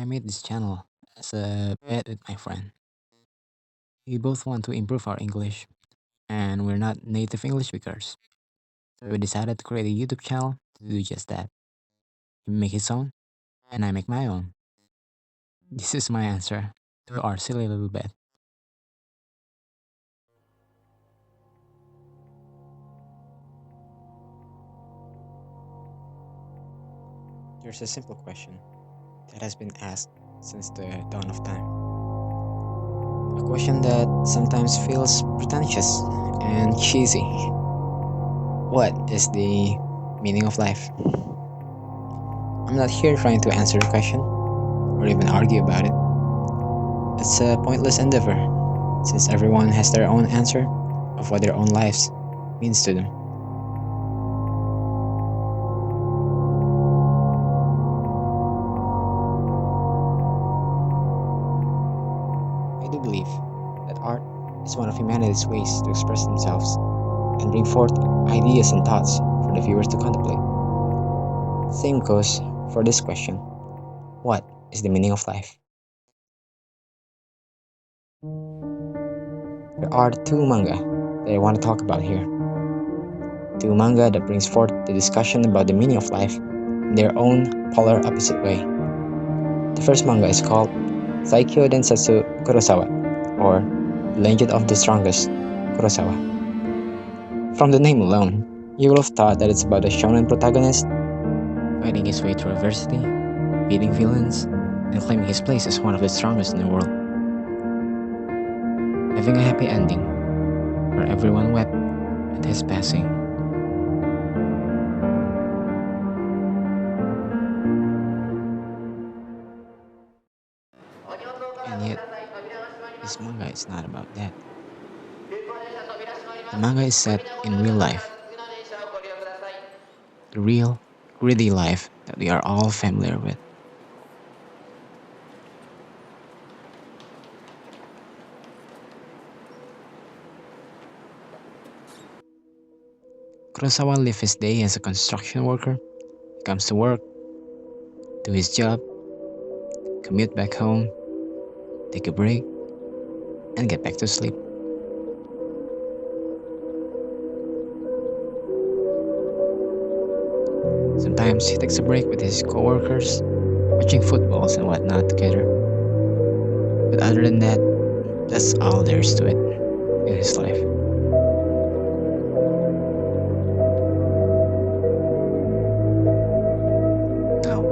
made this channel as a bet with my friend. We both want to improve our English, and we're not native English speakers. So we decided to create a YouTube channel to do just that. He make his own, and I make my own. This is my answer to our silly little bet. There's a simple question that has been asked since the dawn of time. A question that sometimes feels pretentious and cheesy. What is the meaning of life? I'm not here trying to answer the question or even argue about it. It's a pointless endeavor, since everyone has their own answer of what their own lives means to them. I do believe that art is one of humanity's ways to express themselves and bring forth ideas and thoughts for the viewers to contemplate. Same goes for this question. What is the meaning of life? There are two manga that I want to talk about here. Two manga that brings forth the discussion about the meaning of life in their own polar opposite way. The first manga is called Saikyo Densetsu Kurosawa, or The Legend of the Strongest Kurosawa. From the name alone, you would have thought that it's about a shonen protagonist fighting his way through adversity, beating villains, and claiming his place as one of the strongest in the world. Having a happy ending, where everyone wept at his passing. And yet, this manga is not about that. The manga is set in real life. The real, gritty life that we are all familiar with. Kurosawa lived his day as a construction worker. He comes to work, do his job, commute back home, take a break, and get back to sleep. Sometimes he takes a break with his co-workers, watching footballs and whatnot together. But other than that, that's all there is to it in his life. Now,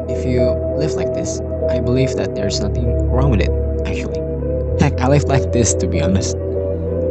if you live like this, I believe that there's nothing wrong with it, actually. Heck, I live like this, to be honest.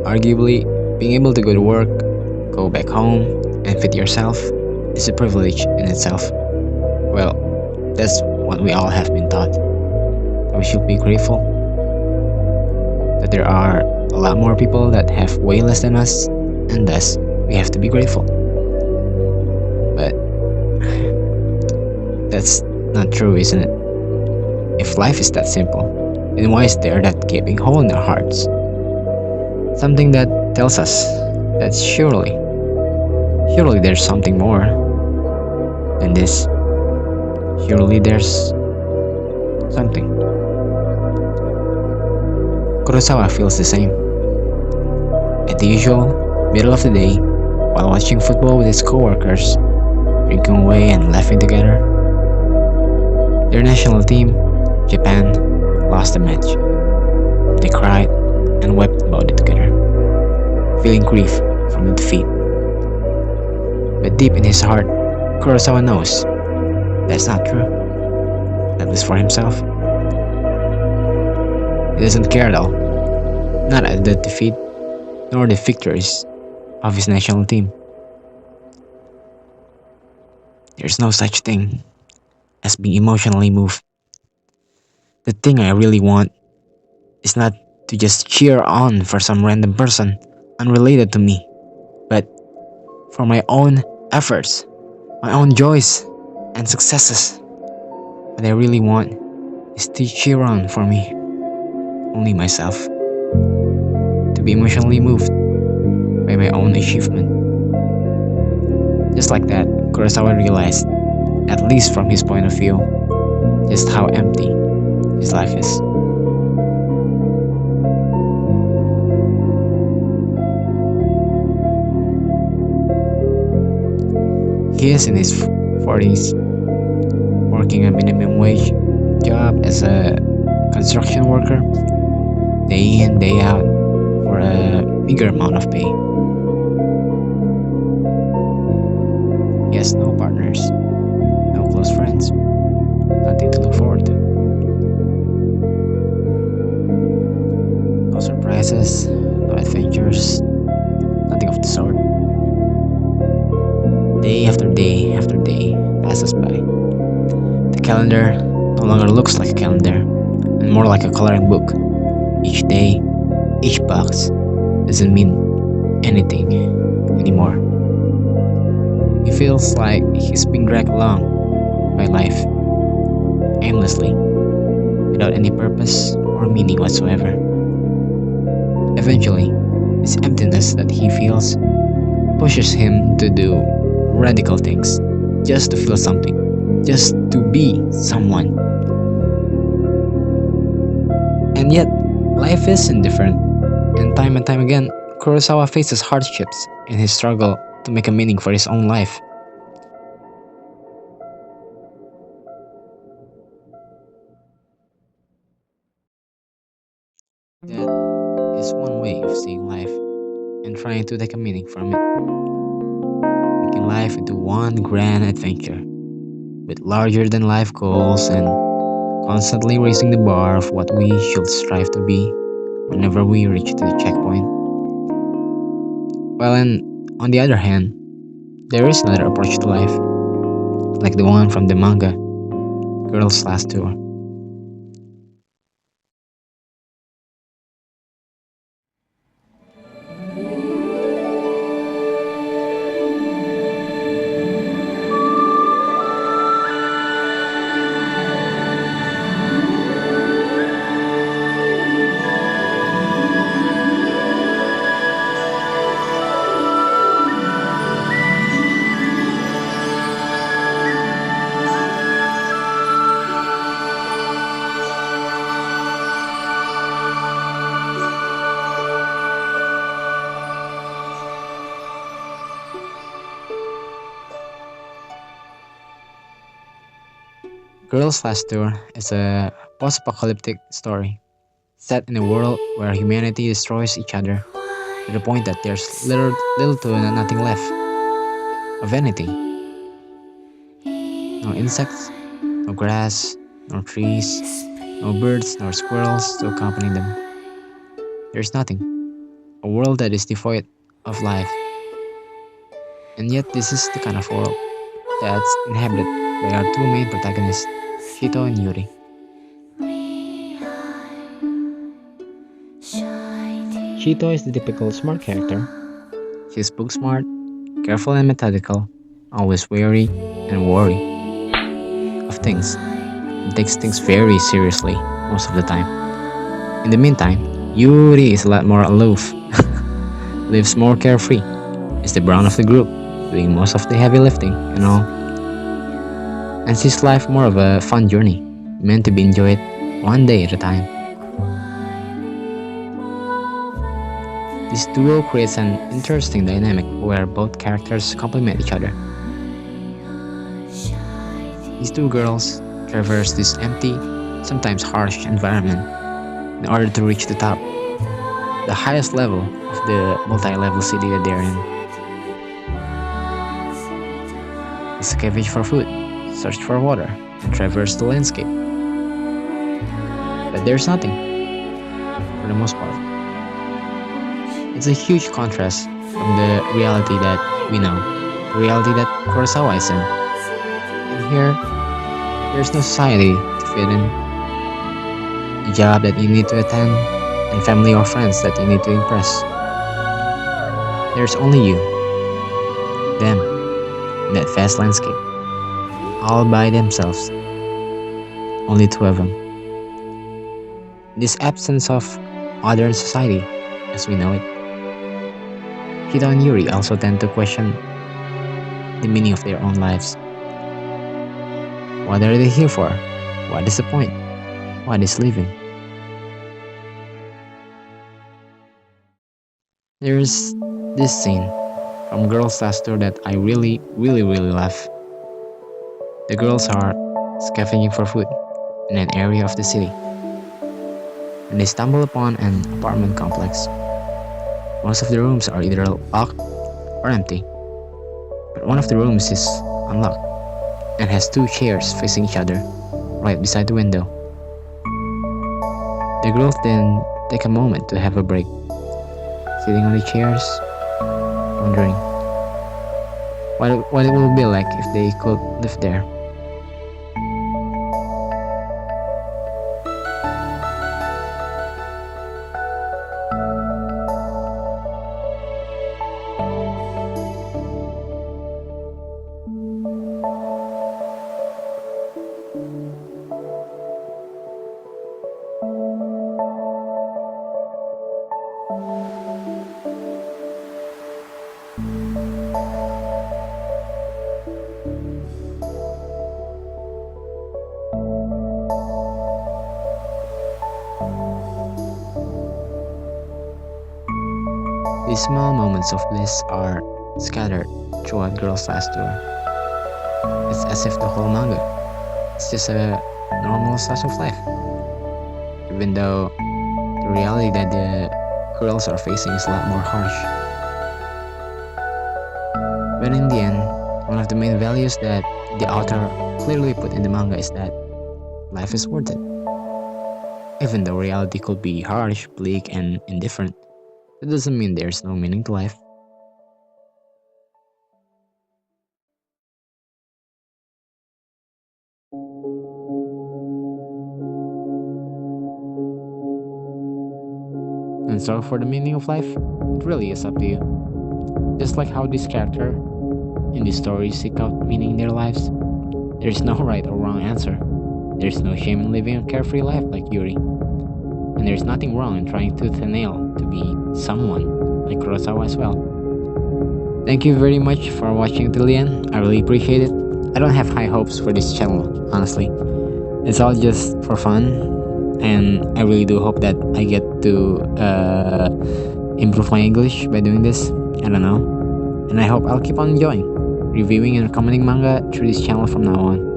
Arguably, being able to go to work, go back home, and feed yourself is a privilege in itself. Well, that's what we all have been taught. We should be grateful that there are a lot more people that have way less than us, and thus we have to be grateful. But that's not true, isn't it? If life is that simple, then why is there that gaping hole in our hearts? Something that tells us that surely there's something more than this. Surely there's something. Kurosawa feels the same. At the usual middle of the day, while watching football with his co-workers, drinking away and laughing together, their national team, Japan, lost the match. They cried and wept about it together, feeling grief from the defeat. But deep in his heart, Kurosawa knows that's not true, at least for himself. He doesn't care at all, not at the defeat, nor the victories of his national team. There's no such thing as being emotionally moved. The thing I really want is not to just cheer on for some random person unrelated to me, but for my own efforts, my own joys and successes. What I really want is to cheer on for me, only myself, to be emotionally moved by my own achievement. Just like that, Kurosawa realized, at least from his point of view, just how empty his life is. He is in his 40s, working a minimum wage job as a construction worker, day in, day out, for a bigger amount of pay. He has no partners, no close friends, nothing to look forward to. No surprises, no adventures, nothing of the sort. Day after day after day passes by. The calendar no longer looks like a calendar, and more like a coloring book. Each day, each box doesn't mean anything anymore. He feels like he's being dragged along by life, aimlessly, without any purpose or meaning whatsoever. Eventually, this emptiness that he feels pushes him to do radical things, just to feel something, just to be someone. And yet, life is indifferent, and time again, Kurosawa faces hardships in his struggle to make a meaning for his own life. That is one way of seeing life and trying to take a meaning from it, making life into one grand adventure with larger than life goals and constantly raising the bar of what we should strive to be whenever we reach the checkpoint. While on the other hand, there is another approach to life, like the one from the manga, Girls Last Tour. Girls Last Tour is a post-apocalyptic story set in a world where humanity destroys each other to the point that there's little to nothing left of anything. No insects, no grass, no trees, no birds nor squirrels to accompany them. There's nothing. A world that is devoid of life. And yet this is the kind of world that's inhabited by our two main protagonists, Shito and Yuri. Shito is the typical smart character. She's book smart, careful and methodical, always wary and worried of things, and takes things very seriously most of the time. In the meantime, Yuri is a lot more aloof, lives more carefree, is the brown of the group, doing most of the heavy lifting and all, and sees life more of a fun journey, meant to be enjoyed one day at a time. This duo creates an interesting dynamic where both characters complement each other. These two girls traverse this empty, sometimes harsh environment in order to reach the top, the highest level of the multi-level city that they're in. They scavenge for food, search for water, and traverse the landscape. But there's nothing, for the most part. It's a huge contrast from the reality that we know, the reality that Kurosawa is in. And here, there's no society to fit in, a job that you need to attend, and family or friends that you need to impress. There's only you, them, in that vast landscape, all by themselves, only two of them. This absence of modern society, as we know it, Hito and Yuri also tend to question the meaning of their own lives. What are they here for? What is the point? what is living. There's this scene from Girls Last Tour that I really love. The girls are scavenging for food in an area of the city, and they stumble upon an apartment complex. Most of the rooms are either locked or empty, but one of the rooms is unlocked and has two chairs facing each other right beside the window. The girls then take a moment to have a break, sitting on the chairs, wondering what it will be like if they could live there. These small moments of bliss are scattered throughout Girls Last Tour. It's as if the whole manga is just a normal slice of life, even though the reality that the girls are facing is a lot more harsh. But in the end, one of the main values that the author clearly put in the manga is that life is worth it. Even though reality could be harsh, bleak, and indifferent, that doesn't mean there's no meaning to life. And so for the meaning of life, it really is up to you. Just like how this character in this story seek out meaning in their lives, there's no right or wrong answer. There's no shame in living a carefree life like Yuri. And there's nothing wrong in trying tooth and nail to be someone like Kurosawa as well. Thank you very much for watching till the end. I really appreciate it. I don't have high hopes for this channel, honestly. It's all just for fun, and I really do hope that I get to improve my English by doing this. I don't know. And I hope I'll keep on enjoying reviewing and recommending manga through this channel from now on.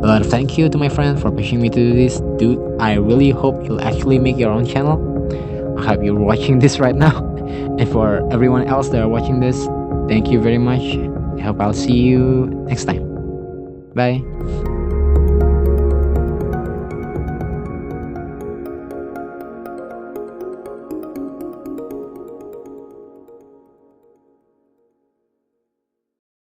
A lot of thank you to my friend for pushing me to do this. Dude, I really hope you'll actually make your own channel. I hope you're watching this right now. And for everyone else that are watching this, thank you very much. I hope I'll see you next time. Bye.